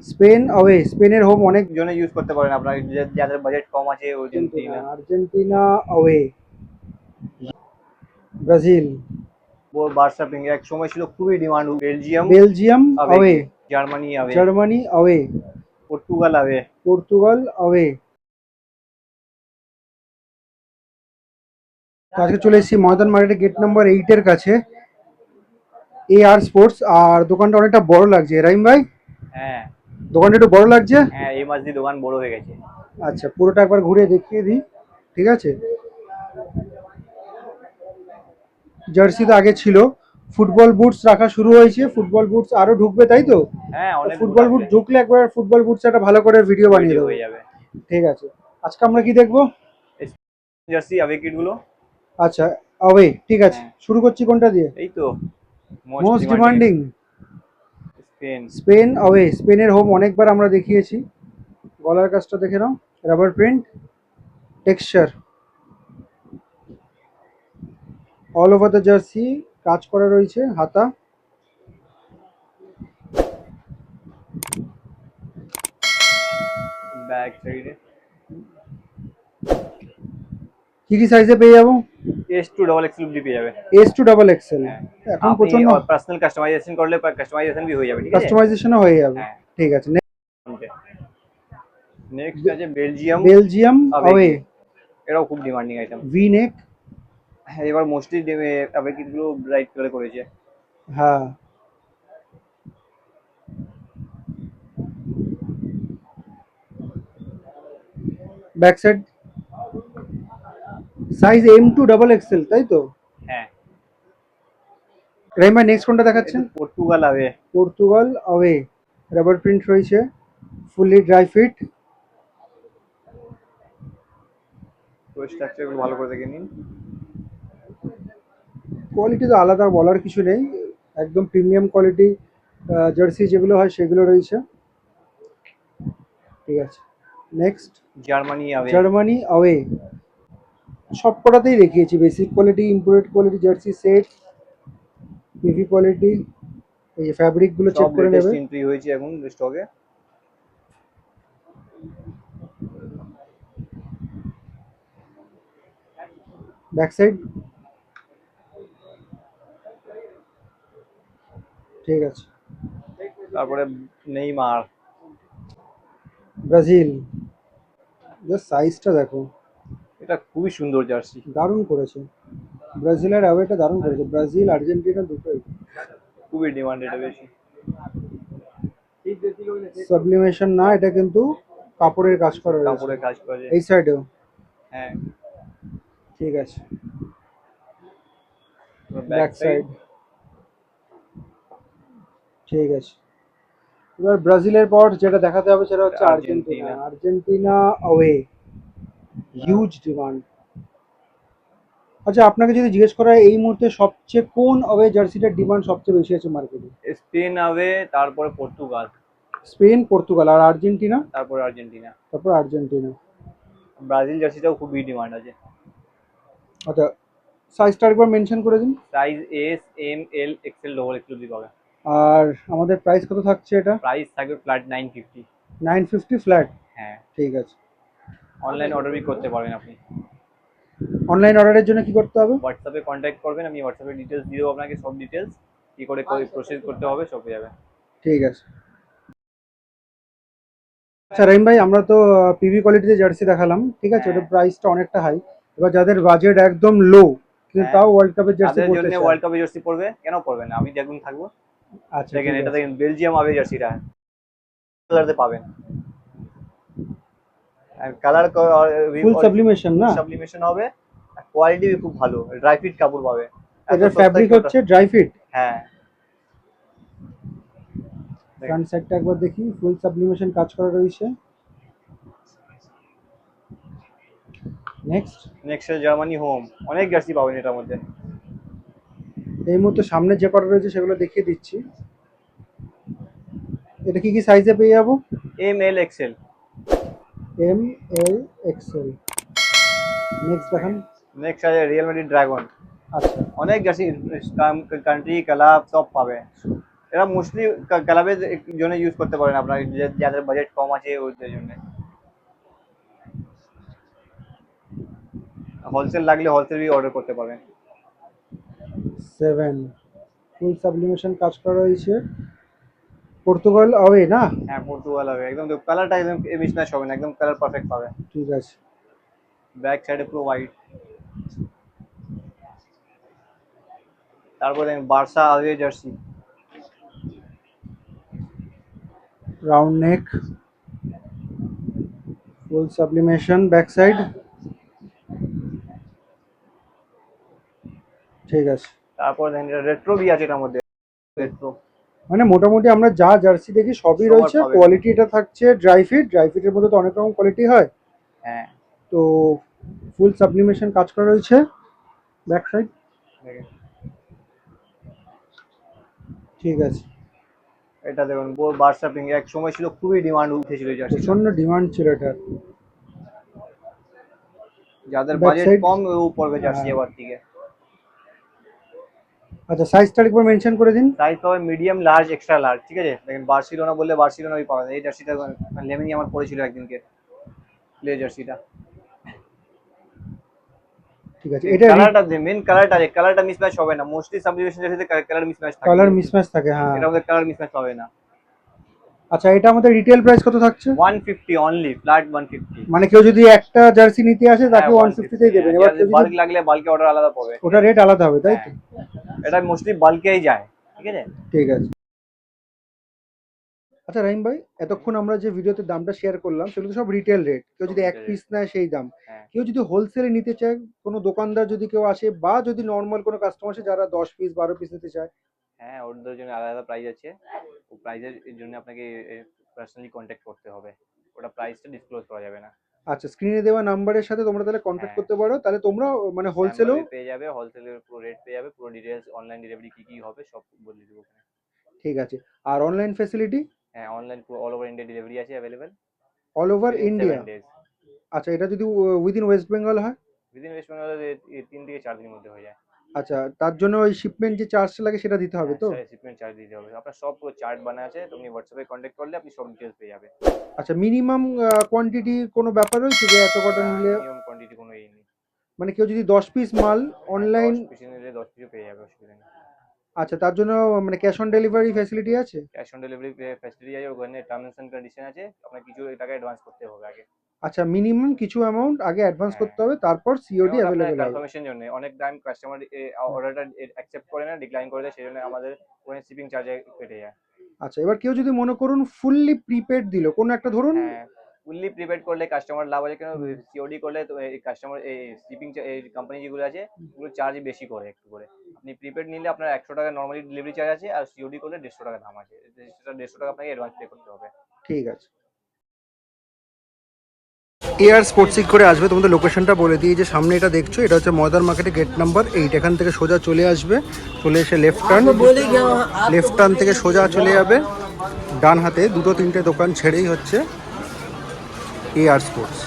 Spain away, স্পেনের home অনেক জন্য ইউজ করতে পারেন আপনারা যাদের বাজেট কম আছে Argentina. Argentina away, Brazil, Barca pink এক সময় ছিল খুবই ডিমান্ড। বেলজিয়াম বেলজিয়াম আবে, অ্যাওয়ে, জার্মানি আবে, Germany away, Portugal away. Portugal away. তো আজকে চলে এসেছি ময়দান মার্কেটের গেট নাম্বার 8 এর কাছে, AR স্পোর্টস। আর দোকানটা অনেকটা বড় লাগছে রাইম ভাই, হ্যাঁ দোকানটা একটু বড় লাগছে। হ্যাঁ, এই মাস দিয়ে দোকান বড় হয়ে গেছে। আচ্ছা, পুরোটা একবার ঘুরে দেখিয়ে দিই, ঠিক আছে। জার্সি তো আগে ছিল, ফুটবল বুটস রাখা শুরু হয়েছে, ফুটবল বুটস আরো ঢুকবে তাই তো? হ্যাঁ, অনেক বুট ফুটবল বুট আসবে, ঢুকলে একবার ফুটবল বুটস একটা ভালো করে ভিডিও বানিয়ে দেবো। হয়ে যাবে। ঠিক আছে, আজকে আমরা কি দেখবো? জার্সি আবে কিট গুলো। আচ্ছা, অ্যাওয়ে, ঠিক আছে। হ্যাঁ, শুরু করছি কোনটা দিয়ে? এই তো most most demanding demanding, Spain. Spain away. স্পেনের হোম অনেকবার আমরা দেখিয়েছি। গলার কাজটা দেখে নাও, rubber print, texture all over the jersey, কাজ করা রয়েছে, হাতা। ব্যাক সাইডে কি কি সাইজে পেয়ে যাবো? এস টু ডবল এক্সেল অব্দি পেয়ে যাবে। S to double XL. হ্যাঁ, এখন আপনি প্রচন্ড পার্সোনাল কাস্টমাইজেশন করলে কাস্টমাইজেশন भी হয়ে যাবে, ঠিক আছে। কাস্টমাইজেশনও হয়ে যাবে, হ্যাঁ, ঠিক আছে। নেক্সট আছে বেলজিয়াম বেলজিয়াম অ্যাওয়ে, এটাও খুব ডিমান্ডিং আইটেম। ভি নেক। হ্যাঁ, এবার মোস্টলি আবে কিটগুলো ব্রাইট কালার করেছে। হ্যাঁ, back side size M to double XL, তাই তো? হ্যাঁ, রাইমা নেক্সট কোনটা দেখাচ্ছেন? Portugal away. Portugal away, rubber print রয়েছে, ফুললি ড্রাই ফিট। তো স্ট্রাকচার গুলো ভালো করে দেখে নিন। কোয়ালিটি তো আলাদা বলার কিছু নেই, একদম প্রিমিয়াম কোয়ালিটি জার্সি যেগুলো হয় সেগুলো রয়েছে, ঠিক আছে। নেক্সট জার্মানি আবে। জার্মানি অ্যাওয়ে, সব কটাতেই দেখিয়েছি, basic quality, imported quality jersey set, PV quality. এই ফ্যাব্রিকগুলো চেক সব করে লেটেস্ট নেবে। এন্ট্রি হয়েছে এখন স্টকে। ব্যাক সাইড, ঠিক আছে। তারপরে নেইমার। ব্রাজিল, জাস্ট সাইজটা দেখো, এটা খুবই সুন্দর জার্সি। দারুণ করেছে। ব্রাজিলের অ্যাওয়েটা দারুণ করেছে, ব্রাজিল আর্জেন্টিনা দুটোই। খুবই ডিমান্ড এটা বেশি। সাবলিমেশন না, এটা কিন্তু কাপড়ের কাজ করা রয়েছে কাপড়ে কাজ করে। এই সাইডেও, হ্যাঁ, ঠিক আছে। Back back side. সাইড, ঠিক আছে। এবার ব্রাজিলের পর যেটা দেখাতে হবে সেটা হচ্ছে Argentina. Argentina. Argentina away, huge demand. আচ্ছা, আপনাকে যদি জিজ্ঞেস করা হয় এই মুহূর্তে সবচেয়ে কোন অ্যাওয়ে জার্সিটার ডিমান্ড সবচেয়ে বেশি আছে মার্কেটে? স্পেন আবে, তারপরে পর্তুগাল, স্পেন, পর্তুগাল, আর আর্জেন্টিনা? তারপরে আর্জেন্টিনা। তারপর আর্জেন্টিনা। ব্রাজিল জার্সিটাও খুবই ডিমান্ড আছে। আচ্ছা, সাইজটা একবার মেনশন করে দিন। সাইজ এস, এম, এল, এক্সেল, ডবল এক্সেল অব্দি পাবে। আর আমাদের প্রাইস কত থাকছে এটা? প্রাইস থাকবে ফ্ল্যাট 950। 950 ফ্ল্যাট, হ্যাঁ, ঠিক আছে। অনলাইন অর্ডারই করতে পারবেন আপনি। অনলাইন অর্ডারের জন্য কি করতে হবে? হোয়াটসঅ্যাপে কন্ট্যাক্ট করবেন, আমি হোয়াটসঅ্যাপে ডিটেলস দিয়ে দেবো আপনাকে, সব ডিটেলস কি করে প্রসেস করতে হবে সব হয়ে যাবে। ঠিক আছে। আচ্ছা রহিম ভাই, আমরা তো পিভি কোয়ালিটিতে জার্সি দেখালাম, ঠিক আছে, হ্যাঁ। ওটা প্রাইসটা অনেকটা হাই। এবার যাদের বাজেট একদম লো কিন্তু হ্যাঁ, তাও ওয়ার্ল্ড কাপের জার্সি তাদের পরতে জন্য চায়। ওয়ার্ল্ড কাপে জার্সি পড়বে, কেন পড়বে না, আমি দেখুন থাকবো। আচ্ছা, দেখেন, ঠিক এটা আছে। দেখেন বেলজিয়াম আবে জার্সিটা কালারতে পাবেন। কালার ফুল সাবলিমেশন না? সাবলিমেশন হবে, কোয়ালিটি খুব ভালো, ড্রাই ফিট কাপড় পাবে। এত এটার সস্তায় ফ্যাব্রিক কেউ হচ্ছে ড্রাই ফিট। হ্যাঁ, ফ্রন্ট সাইডটা একবার দেখি, ফুল সাবলিমেশন কাজ করা রয়েছে। নেক্সট, নেক্সট জার্মানি হোম, অনেক জার্সি পাবেন এটার মধ্যে। এই মুহূর্তে সামনে যে কটা রয়েছে সেগুলো দেখিয়ে দিচ্ছি। এটা কি কি সাইজে পেয়ে যাবো? এম, এল, এক্সেল। এম, এল, এক্সেল। নেক্সট দেখান। নেক্সট আছে রিয়েল মাদ্রিদ ড্রাগন। আচ্ছা, অনেক জার্সি, কান্ট্রি, ক্লাব সব পাবে। এরা মোস্টলি ক্লাবের জন্য ইউজ করতে পারেন আপনার, যাদের বাজেট কম আছে ওদের জন্য। হোলসেল লাগলে হোলসেলই অর্ডার করতে পারেন। 7 ফুল সাবলিমেশন কাজ করা রয়েছে, পর্তুগাল অ্যাওয়ে না? হ্যাঁ পর্তুগাল হবে একদম, তো কালারটা একদম মিসম্যাচ হবে না, একদম কালার পারফেক্ট পাবে। ঠিক আছে। ব্যাক সাইডে পুরো হোয়াইট। তারপরে Barca away jersey, round neck, full sublimation back side. ঠিক আছে। তারপর রেট্রো বি আছে এটার মধ্যে, রেট্রো মানে মোটামুটি আমরা যা জার্সি দেখি সবই সবার রয়েছে। পাবেন। কোয়ালিটি এটা থাকছে ড্রাই ফিট, ড্রাই ফিটের মধ্যে তো অনেক রকম কোয়ালিটি হয়। হ্যাঁ তো ফুল সাবলিমেশন কাজ করা রয়েছে ব্যাক সাইড। দেখেন ঠিক আছে। এটা দেখুন বার্সা পিঙ্ক, এক সময় ছিল খুবই ডিমান্ড উঠেছিল এই জার্সি, প্রচন্ড ডিমান্ড ছিল এটার। যাদের Back বাজেট side? কম ও পড়বে জার্সি হ্যাঁ। এবার থেকে। আচ্ছা সাইজটা একবার মেনশন করে দিন। সাইজ পাবে মিডিয়াম, লার্জ, এক্সট্রা লার্জ, ঠিক আছে। দেখেন বার্সিলোনা বললে বার্সিলোনা ওই পাওয়া যায়। এই জার্সিটা লেমিনি আমার পড়েছিল একদিনকে, প্লে জার্সিটা। ঠিক আছে। এটা কালারটা মেন কালারটা মিসম্যাচ হবে না, মোস্টলি সাবলিমেশন জার্সিতে কালার মিসম্যাচ থাকে, কালার মিসম্যাচ থাকে, হ্যাঁ। এটার মধ্যে কালার মিসম্যাচ হবে না। আচ্ছা এটা আমাদের রিটেল প্রাইস কত থাকছে? 150 অনলি, ফ্ল্যাট 150। মানে কেউ যদি একটা জার্সি নিতে আসে তাকে 150 তেই দেবেন। এবার কেউ বাল্ক যদি লাগলে বাল্কে অর্ডার আলাদা পাবে, ওটা রেট আলাদা হবে, তাই তো? এটা মোস্টলি বাল্কেই যায়, ঠিক আছে। ঠিক আছে। আচ্ছা রাহিম ভাই, এতক্ষণ আমরা যে ভিডিওতে দামটা শেয়ার করলাম সেগুলো তো সব রিটেল রেট, কেউ যদি এক retail পিস নেয় সেই দাম। হ্যাঁ। কেউ যদি হোলসেলে নিতে চায়, কোনো দোকানদার যদি কেউ আসে বা যদি নর্মাল কোনো কাস্টমার আসে যারা 10 পিস 12 পিস নিতে চায়, হ্যাঁ ওদের জন্য আলাদা প্রাইস আছে, ও প্রাইসের জন্য আপনাকে পার্সোনালি কন্ট্যাক্ট করতে হবে, ওটা প্রাইসটা ডিসক্লোজ করা যাবে না। আচ্ছা স্ক্রিনে দেওয়া নাম্বারের সাথে তোমরা তাহলে কন্ট্যাক্ট হ্যাঁ। করতে পারো, তাহলে তোমরা মানে হোলসেলও স্যাম্পল পেয়ে যাবে, হোলসেলের পুরো রেট পেয়ে যাবে, পুরো ডিটেইলস, অনলাইন ডেলিভারি কি কি হবে সব বলে দেবো ওখানে। ঠিক আছে। আর অনলাইন ফ্যাসিলিটি? হ্যাঁ অনলাইন পুরো অল ওভার ইন্ডিয়া ডেলিভারি আছে available, all over within India? 7 days। আচ্ছা এটা যদি উইদিন ওয়েস্ট বেঙ্গল হয়? উইদিন ওয়েস্ট বেঙ্গল 3 থেকে 4 দিনের মধ্যে হয়ে যায়। আচ্ছা তার জন্য ওই শিপমেন্ট যে চার্জটা লাগে সেটা দিতে হবে তো? শিপমেন্ট চার্জ দিতে হবে, আপনার সব পুরো চার্ট বানা আছে, তুমি হোয়াটসঅ্যাপে কন্ট্যাক্ট করলে আপনি সব ডিটেইলস পেয়ে যাবে। আচ্ছা মিনিমাম কোয়ান্টিটি কোনো ব্যাপার রয়েছে যে এত কটা নিলে? মিনিমাম কোয়ান্টিটি কোনো এই নেই, মানে কেউ যদি 10 পিস মাল অনলাইন? 10 পিস নিলে 10 পিসও পেয়ে যাবে, অসুবিধা নেই। আচ্ছা তার জন্য মানে ক্যাশ অন ডেলিভারি ফ্যাসিলিটি আছে? ক্যাশ অন ডেলিভারি ফ্যাসিলিটি আছে, ওখানে টার্মস এন্ড কন্ডিশন আছে, আপনার কিছু টাকা অ্যাডভান্স করতে হবে আগে। আচ্ছা মিনিমাম কিছু অ্যামাউন্ট আগে অ্যাডভান্স হ্যাঁ। করতে হবে, তারপর সিওডি আপনার অ্যাভেলেবেল হবে। কনফার্মেশন জন্য অনেক টাইম কাস্টমার অর্ডারটা অ্যাকসেপ্ট করে না, ডিক্লাইন করে দেয়, সেজন্য আমাদের ওখানে শিপিং চার্জ কেটে যায়। আচ্ছা এবার কেউ যদি মনে করুন ফুললি প্রিপেড দিল কোনো একটা, ধরুন হ্যাঁ ফুললি প্রিপেড করলে কাস্টমার লাভ আছে, কেন সিওডি করলে তো এই কাস্টমার এই শিপিং এই কোম্পানি যেগুলো আছে ওগুলো চার্জ বেশি করে একটু করে। আপনি প্রিপেড নিলে আপনার 100 টাকা নর্মালি ডেলিভারি চার্জ আছে, আর সিওডি করলে 150 টাকা দাম আছে, সেটা 150 টাকা আপনাকে অ্যাডভান্স পে করতে হবে। ঠিক আছে। এআর স্পোর্টসিক করে আসবে, তোমাদের লোকেশনটা বলে দিই, যে সামনে এটা দেখছো এটা হচ্ছে ময়দান মার্কেটে গেট নাম্বার 8, এখান থেকে সোজা চলে আসবে, চলে এসে লেফট টার্ন থেকে সোজা চলে যাবে, ডান হাতে 2-3টে দোকান ছেড়েই হচ্ছে এআর স্পোর্টস।